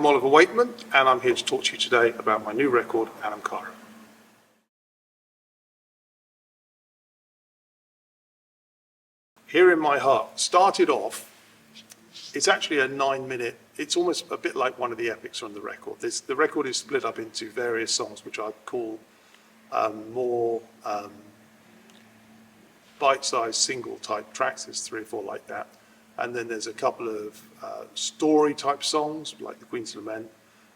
Wakeman, and I'm here to talk to you today about my new record, Anam Cara. Here in My Heart started off, it's actually a 9-minute, it's almost a bit like one of the epics on the record. The record is split up into various songs, which I call more bite-sized single type tracks. There's 3 or 4 like that. And then there's a couple of story type songs, like the Queen's Lament.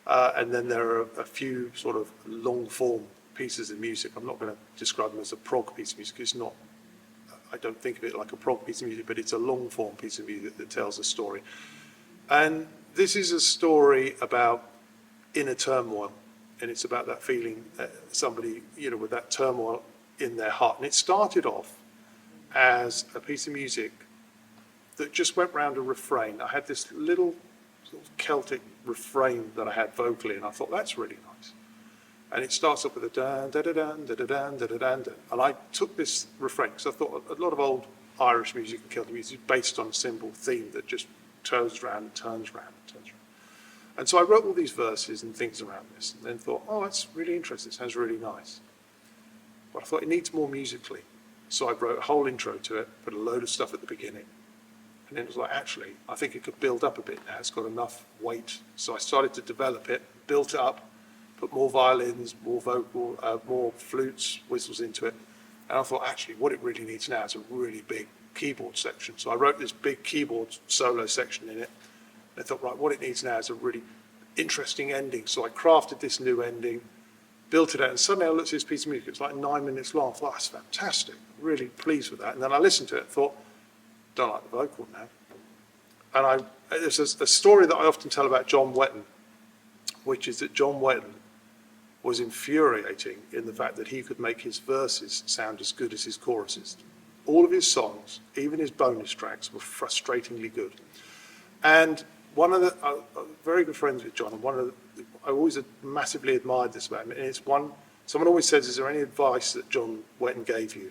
And then there are a few sort of long form pieces of music. I'm not going to describe them as a prog piece of music. It's not, I don't think of it like a prog piece of music, but it's a long form piece of music that tells a story. And this is a story about inner turmoil. And it's about that feeling, somebody, you know, with that turmoil in their heart. And it started off as a piece of music that just went round a refrain. I had this little sort of Celtic refrain that I had vocally, and I thought, that's really nice. And it starts up with a dan, da da dan, da da dan, da da dan. And I took this refrain, because I thought a lot of old Irish music and Celtic music is based on a simple theme that just turns round and turns round and turns round. And so I wrote all these verses and things around this, and then thought, oh, that's really interesting, it sounds really nice. But I thought it needs more musically. So I wrote a whole intro to it, put a load of stuff at the beginning. And then it was like, actually, I think it could build up a bit now. It's got enough weight. So I started to develop it, built it up, put more violins, more vocal, more flutes, whistles into it. And I thought, actually, what it really needs now is a really big keyboard section. So I wrote this big keyboard solo section in it. And I thought, right, what it needs now is a really interesting ending. So I crafted this new ending, built it out, and suddenly I looked at this piece of music. It's like 9 minutes long. I thought, that's fantastic. Really pleased with that. And then I listened to it and thought, don't like the vocal now. And there's a story that I often tell about John Wetton, which is that John Wetton was infuriating in the fact that he could make his verses sound as good as his choruses. All of his songs, even his bonus tracks, were frustratingly good. And one of the, very good friends with John, and I always massively admired this about him, and it's someone always says, is there any advice that John Wetton gave you?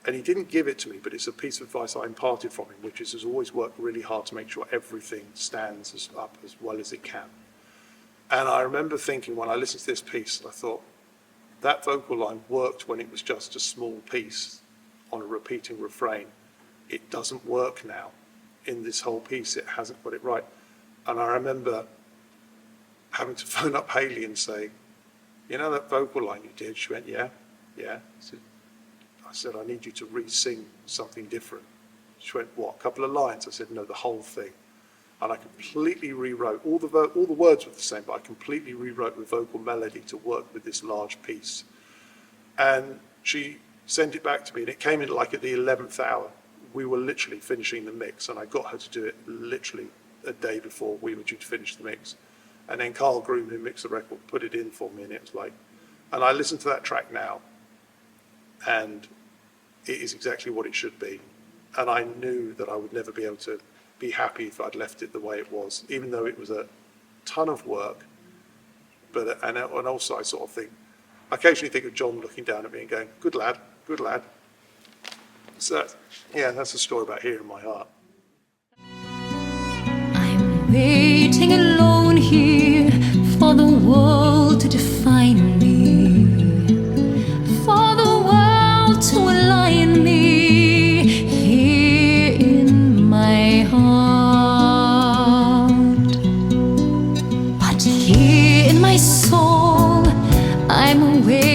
And he didn't give it to me, but it's a piece of advice I imparted from him, which is always work really hard to make sure everything stands up as well as it can. And I remember thinking when I listened to this piece, I thought, that vocal line worked when it was just a small piece on a repeating refrain. It doesn't work now. In this whole piece, it hasn't got it right. And I remember having to phone up Hayley and say, you know that vocal line you did? She went, yeah. I said, I need you to re-sing something different. She went, what, a couple of lines? I said, no, the whole thing. And I completely rewrote, all the words were the same, but I completely rewrote the vocal melody to work with this large piece. And she sent it back to me, and it came in like at the 11th hour. We were literally finishing the mix, and I got her to do it literally a day before we were due to finish the mix. And then Carl Groom, who mixed the record, put it in for me, and it was like, and I listen to that track now, and it is exactly what it should be. And I knew that I would never be able to be happy if I'd left it the way it was, even though it was a ton of work. But and also I sort of think, I occasionally think of John looking down at me and going, good lad, good lad. So yeah, that's a story about Here in My Heart. I'm waiting alone here for the world to define me, for the world to align me here in my heart. But here in my soul, I'm away.